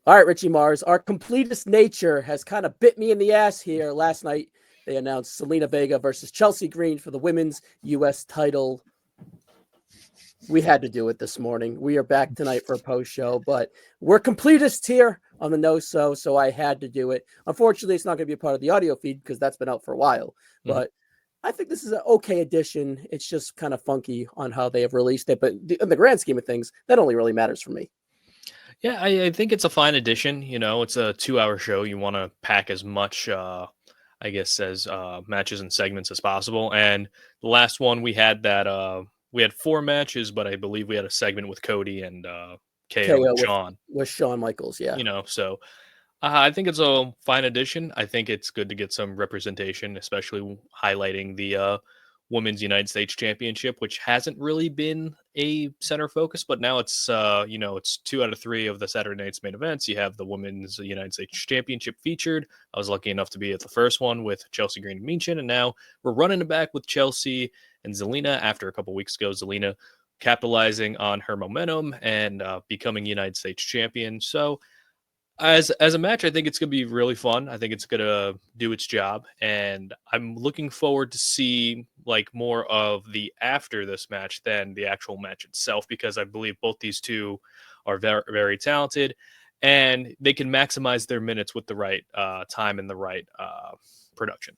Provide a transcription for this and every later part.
All right, Richie Mars, our completest nature has kind of bit me in the ass here. Last night, they announced Zelina Vega versus Chelsea Green for the women's U.S. title. We had to do it this morning. We are back tonight for a post show, but we're completists here on the so I had to do it. Unfortunately, it's not going to be a part of the audio feed because that's been out for a while, but I think this is an okay addition. It's just kind of funky on how they have released it, but in the grand scheme of things, that only really matters for me. Yeah, I think it's a fine addition. It's a 2-hour show. You want to pack as much, I guess, as matches and segments as possible. And the last one we had 4 matches, but I believe we had a segment with Cody and KO and KO Shawn. with Shawn Michaels, yeah. So I think it's a fine addition. I think it's good to get some representation, especially highlighting the Women's United States Championship, which hasn't really been a center focus, but now it's it's 2 out of 3 of the Saturday night's main events. You have the Women's United States Championship featured. I was lucky enough to be at the first one with Chelsea Green and Minchin, and now we're running it back with Chelsea and Zelina after a couple weeks ago. Zelina capitalizing on her momentum and becoming United States champion. So as a match, I think it's going to be really fun. I think it's going to do its job, and I'm looking forward to see like more of the after this match than the actual match itself, because I believe both these two are very, very talented, and they can maximize their minutes with the right time and the right production.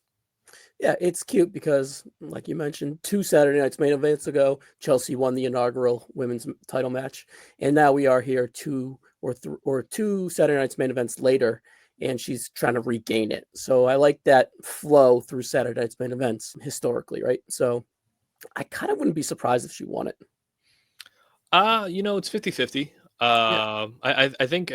Yeah, it's cute because, like you mentioned, 2 Saturday night's main events ago, Chelsea won the inaugural women's title match, and now we are here 2 or 2 Saturday night's main events later, and she's trying to regain it. So I like that flow through Saturday night's main events historically, right? So I kind of wouldn't be surprised if she won it. It's 50-50. Yeah, I think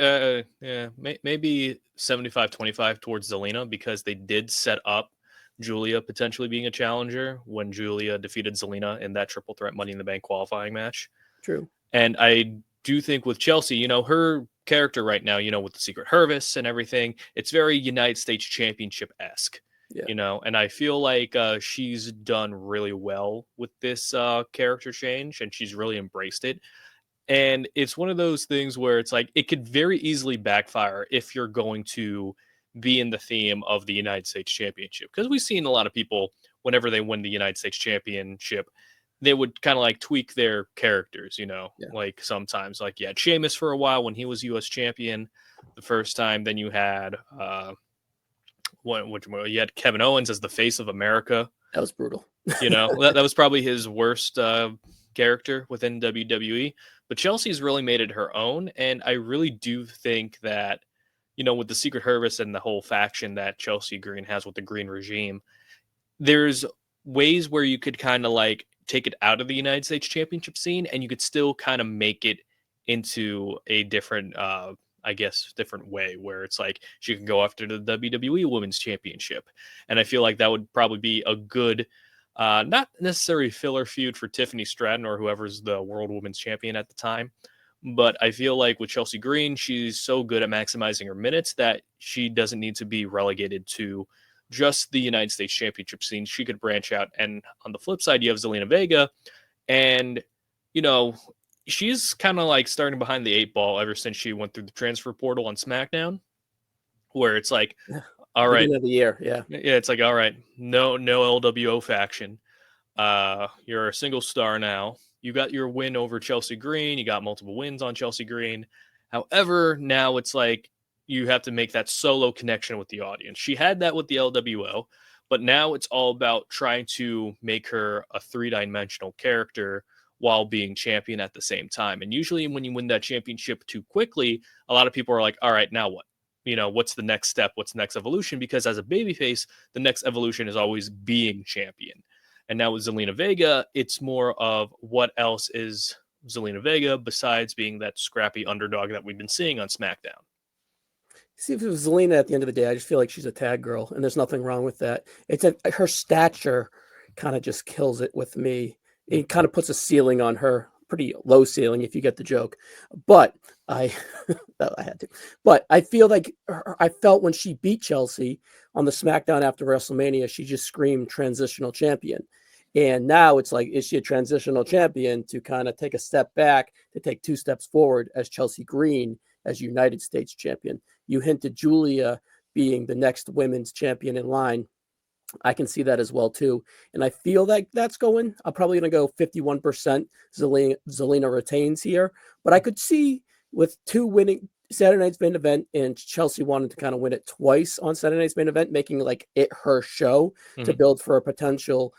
maybe 75-25 towards Zelina, because they did set up Julia potentially being a challenger when Julia defeated Zelina in that triple threat Money in the Bank qualifying match. true. And I do think with Chelsea, her character right now, with the Secret Hervis and everything, it's very United States Championship esque. Yeah. And I feel like she's done really well with this character change, and she's really embraced it. And it's one of those things where it's like it could very easily backfire if you're going to be in the theme of the United States Championship. Because we've seen a lot of people, whenever they win the United States Championship, they would kind of like tweak their characters, Yeah. like sometimes, like you had Sheamus for a while when he was U.S. champion the first time. Then you had you had Kevin Owens as the face of America. That was brutal. That was probably his worst character within WWE. But Chelsea's really made it her own, and I really do think that, with the Secret Hervis and the whole faction that Chelsea Green has with the Green Regime, there's ways where you could kind of like take it out of the United States Championship scene, and you could still kind of make it into a different, different way, where it's like she can go after the WWE Women's Championship. And I feel like that would probably be a good, not necessarily filler feud for Tiffany Stratton or whoever's the World Women's Champion at the time. But I feel like with Chelsea Green, she's so good at maximizing her minutes that she doesn't need to be relegated to just the United States Championship scene. She could branch out. And on the flip side, you have Zelina Vega. And, she's kind of like starting behind the 8 ball ever since she went through the transfer portal on SmackDown, where it's like, all right. Beginning of the year, yeah. Yeah, it's like, all right, no LWO faction. You're a single star now. You got your win over Chelsea Green. You got multiple wins on Chelsea Green. However, now it's like you have to make that solo connection with the audience. She had that with the LWO, but now it's all about trying to make her a 3-dimensional character while being champion at the same time. And usually when you win that championship too quickly, a lot of people are like, all right, now what? What's the next step? What's the next evolution? Because as a babyface, the next evolution is always being champion. And now with Zelina Vega, it's more of what else is Zelina Vega besides being that scrappy underdog that we've been seeing on SmackDown. See, if it was Zelina at the end of the day, I just feel like she's a tag girl, and there's nothing wrong with that. Her stature kind of just kills it with me. It kind of puts a ceiling on her, pretty low ceiling if you get the joke. But I had to. But I feel like I felt when she beat Chelsea on the SmackDown after WrestleMania, she just screamed transitional champion. And now it's like, is she a transitional champion to kind of take a step back, to take 2 steps forward as Chelsea Green as United States champion. You hinted Julia being the next women's champion in line. I can see that as well too, and I feel like that's going. I'm probably going to go 51%. Zelina retains here, but I could see with two winning Saturday night's main event and Chelsea wanted to kind of win it twice on Saturday night's main event, making like it her show to build for a potential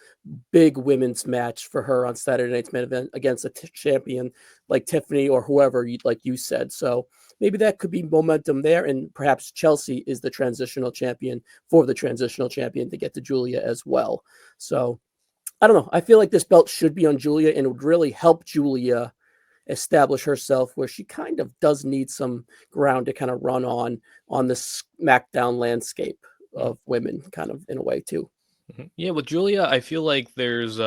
big women's match for her on Saturday night's main event against a champion like Tiffany or whoever, like you said. So maybe that could be momentum there, and perhaps Chelsea is the transitional champion for the transitional champion to get to Julia as well. So I don't know. I feel like this belt should be on Julia, and it would really help Julia establish herself where she kind of does need some ground to kind of run on the SmackDown landscape of women, kind of in a way too. Yeah, with Julia, I feel like there's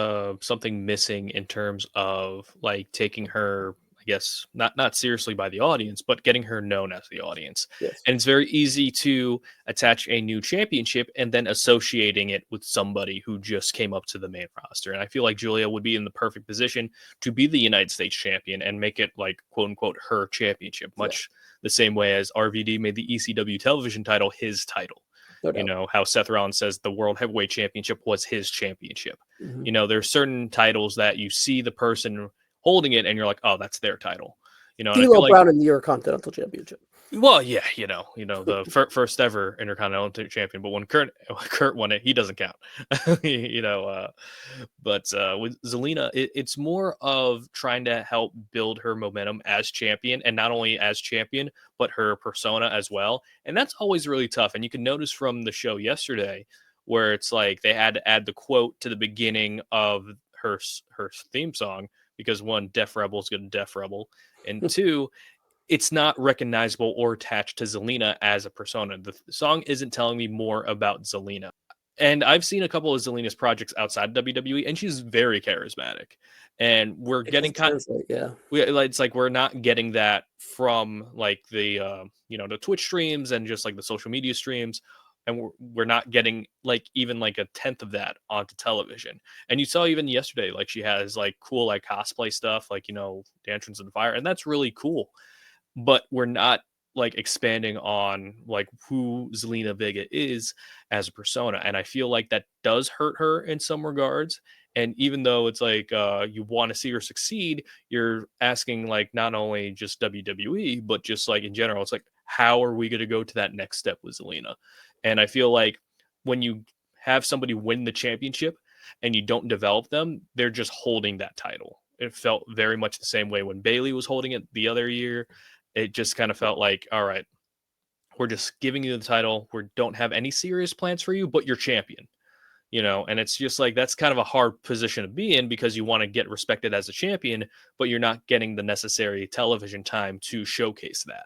something missing in terms of like taking her, I guess, not seriously by the audience, but getting her known as the audience. Yes. And it's very easy to attach a new championship and then associating it with somebody who just came up to the main roster. And I feel like Julia would be in the perfect position to be the United States champion and make it like quote unquote her championship, much the same way as RVD made the ECW television title his title. No You doubt. know, how Seth Rollins says the World Heavyweight Championship was his championship. Mhm. You know, there's certain titles that you see the person holding it and you're like, oh, that's their title. You know, and I feel D'Lo like, Brown in the Intercontinental Championship. well, yeah, the first ever Intercontinental Champion, but when Kurt won it, he doesn't count. you know, but with Zelina, it's more of trying to help build her momentum as champion, and not only as champion, but her persona as well. And that's always really tough. And you can notice from the show yesterday, where it's like they had to add the quote to the beginning of her theme song because one, Def Rebel is going to Def Rebel, and two, it's not recognizable or attached to Zelina as a persona. The song isn't telling me more about Zelina. And I've seen a couple of Zelina's projects outside WWE, and she's very charismatic. And we're It getting doesn't translate, yeah. it's like we're not getting that from like the the Twitch streams and just like the social media streams, and we're not getting like even like a tenth of that onto television. And you saw even yesterday, like she has like cool like cosplay stuff, like Dantrons in the Fire, and that's really cool, but we're not like expanding on like who Zelina Vega is as a persona. And I feel like that does hurt her in some regards. And even though it's like you want to see her succeed, you're asking like not only just WWE, but just like in general, it's like, how are we going to go to that next step with Zelina? And I feel like when you have somebody win the championship and you don't develop them, they're just holding that title. It felt very much the same way when Bailey was holding it the other year. It just kind of felt like, all right, we're just giving you the title. We don't have any serious plans for you, but you're champion, and it's just like, that's kind of a hard position to be in because you want to get respected as a champion, but you're not getting the necessary television time to showcase that.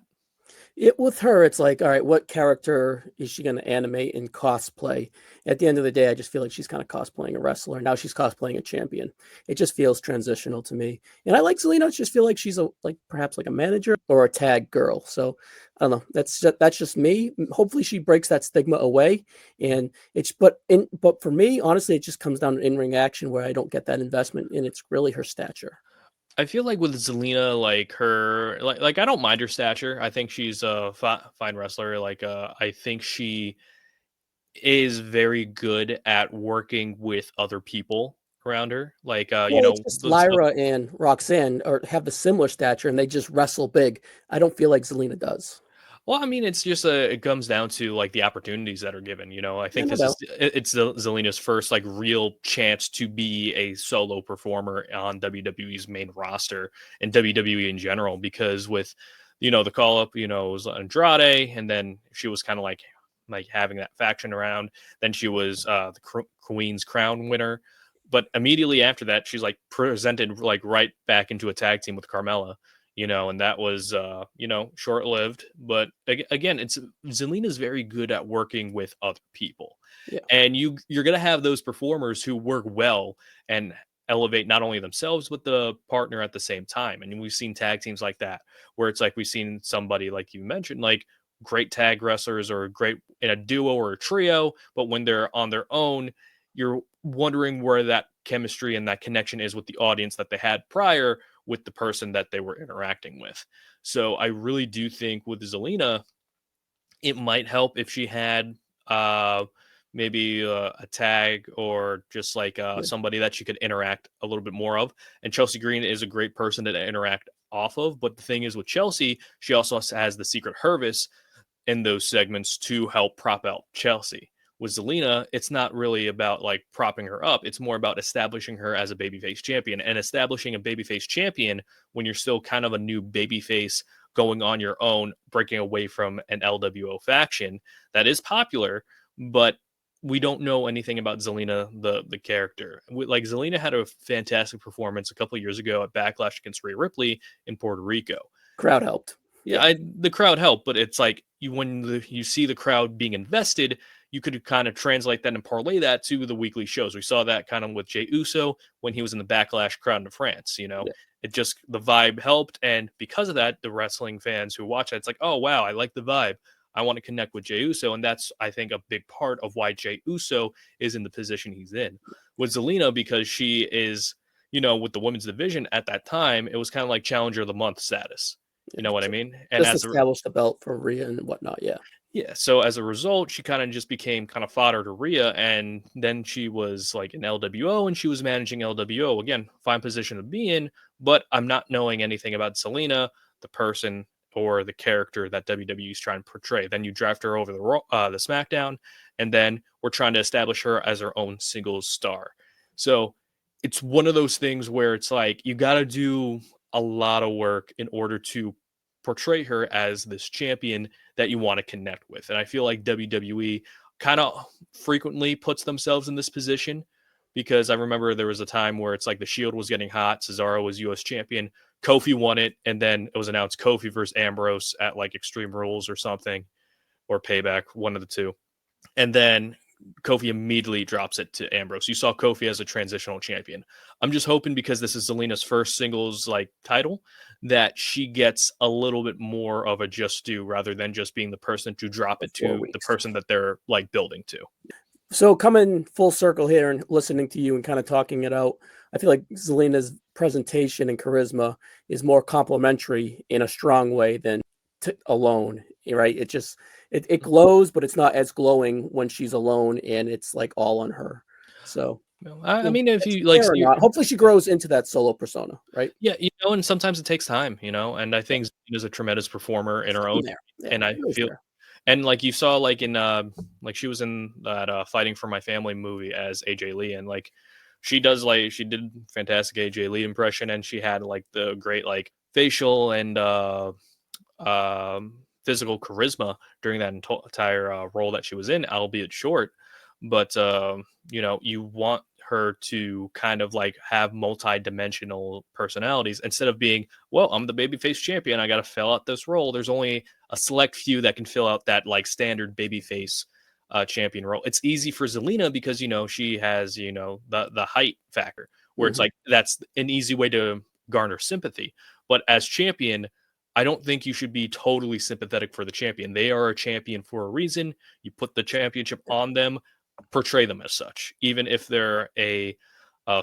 With her, it's like, all right, what character is she going to animate and cosplay? At the end of the day, I just feel like she's kind of cosplaying a wrestler. Now she's cosplaying a champion. It just feels transitional to me. And I like Zelina. I just feel like she's perhaps like a manager or a tag girl. So I don't know. That's just me. Hopefully she breaks that stigma away. And but for me, honestly, it just comes down to in-ring action where I don't get that investment, and it's really her stature. I feel like with Zelina, like her, like I don't mind her stature. I think she's a fine wrestler. Like I think she is very good at working with other people around her. Like Well, it's just Lyra and Roxanne have the similar stature, and they just wrestle big. I don't feel like Zelina does. well, I mean, it's just it comes down to like the opportunities that are given. I Yeah, think no this is doubt. it's Zelina's first like real chance to be a solo performer on WWE's main roster and WWE in general. Because with the call up, it was Andrade, and then she was kind of like having that faction around. Then she was the Queen's Crown winner, but immediately after that, she's like presented like right back into a tag team with Carmella. And that was, short lived. But again, Zelina's very good at working with other people. Yeah. And you're going to have those performers who work well and elevate not only themselves, but the partner at the same time. And we've seen tag teams like that, where it's like we've seen somebody, like you mentioned, like great tag wrestlers or great in a duo or a trio. But when they're on their own, you're wondering where that chemistry and that connection is with the audience that they had prior, with the person that they were interacting with. So I really do think with Zelina, it might help if she had maybe a tag or just like Yeah. somebody that she could interact a little bit more of. And Chelsea Green is a great person to interact off of. But the thing is with Chelsea, she also has the Secret Hervis in those segments to help prop out Chelsea. With Zelina, it's not really about like propping her up. It's more about establishing her as a babyface champion, and establishing a babyface champion when you're still kind of a new babyface going on your own, breaking away from an LWO faction that is popular, but we don't know anything about Zelina, the character. Like Zelina had a fantastic performance a couple of years ago at Backlash against Rhea Ripley in Puerto Rico. Crowd helped. Yeah, the crowd helped, but it's like you see the crowd being invested, you could kind of translate that and parlay that to the weekly shows. We saw that kind of with Jey Uso when he was in the Backlash crowd in France. You know, Yeah. it just the vibe helped, and because of that, the wrestling fans who watch it, it's like, oh wow, I like the vibe. I want to connect with Jey Uso, and that's I think a big part of why Jey Uso is in the position he's in. With Zelina, because she is, you know, with the women's division at that time, it was kind of like Challenger of the Month status. You know what I mean? And Just as a establish the belt for Rhea and whatnot. Yeah. yeah, so as a result, she kind of just became kind of fodder to Rhea, and then she was like in LWO, and she was managing LWO again, fine position to be in. But I'm not knowing anything about Selena, the person or the character that WWE is trying to portray. Then you draft her over the SmackDown, and then we're trying to establish her as her own singles star. So it's one of those things where it's like you got to do a lot of work in order to portray her as this champion that you want to connect with. And I feel like WWE kind of frequently puts themselves in this position, because I remember there was a time where it's like the Shield was getting hot, Cesaro was US champion, Kofi won it, and then it was announced Kofi versus Ambrose at like Extreme Rules or something, or Payback, one of the two. And then Kofi immediately drops it to Ambrose. You saw Kofi as a transitional champion. I'm just hoping, because this is Zelina's first singles like title, that she gets a little bit more of a just due, rather than just being the person to drop it to the person that they're like building to. So coming full circle here and listening to you and kind of talking it out, I feel like Zelina's presentation and charisma is more complimentary in a strong way than alone, right? It glows, but it's not as glowing when she's alone and it's like all on her. So I mean, if you fair like, or not, hopefully she grows into that solo persona, right? yeah, you know, and sometimes it takes time, you know, and I think Zelina's a tremendous performer in her own, and I feel. And like you saw, like in like she was in that Fighting for My Family movie as AJ Lee, and like she did fantastic AJ Lee impression, and she had like the great like facial and physical charisma during that entire role that she was in, albeit short. But you know, you want her to kind of like have multi-dimensional personalities instead of being, well, I'm the babyface champion, I got to fill out this role. There's only a select few that can fill out that like standard babyface champion role. It's easy for Zelina because, you know, she has, you know, the height factor where it's like that's an easy way to garner sympathy. But as champion, I don't think you should be totally sympathetic for the champion. They are a champion for a reason. You put the championship on them, portray them as such. Even if they're a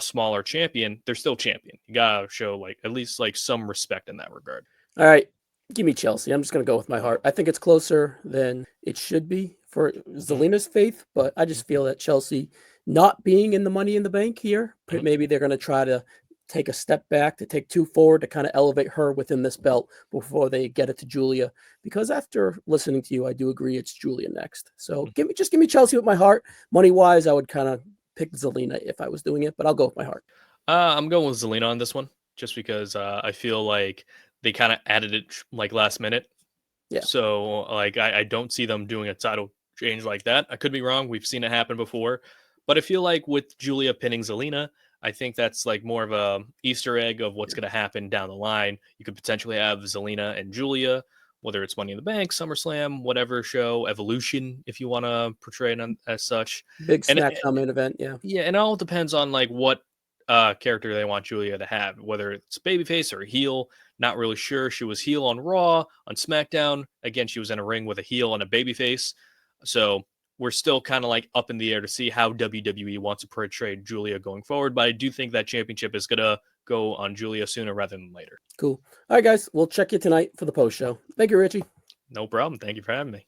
smaller champion, they're still champion. You gotta show like at least like some respect in that regard. All right, give me Chelsea. I'm just gonna go with my heart. I think it's closer than it should be for Zelina's faith, but I just feel that Chelsea not being in the Money in the Bank here, maybe they're gonna try to take a step back, to take two forward, to kind of elevate her within this belt before they get it to Julia. Because after listening to you, I do agree it's Julia next. So give me Chelsea with my heart. Money wise, I would kind of pick Zelina if I was doing it, but I'll go with my heart. I'm going with Zelina on this one, just because I feel like they kind of added it like last minute. Yeah. So like I don't see them doing a title change like that. I could be wrong. We've seen it happen before, but I feel like with Julia pinning Zelina, I think that's like more of a Easter egg of what's going to happen down the line. You could potentially have Zelina and Julia, whether it's Money in the Bank, SummerSlam, whatever show, Evolution, if you want to portray it as such. Big And SmackDown main event, yeah. yeah, and it all depends on like what character they want Julia to have, whether it's babyface or heel. Not really sure. She was heel on Raw, on SmackDown. Again, she was in a ring with a heel and a babyface. So we're still kind of like up in the air to see how WWE wants to portray Julia going forward. But I do think that championship is going to go on Julia sooner rather than later. Cool. All right, guys. We'll check you tonight for the post show. Thank you, Richie. No problem. Thank you for having me.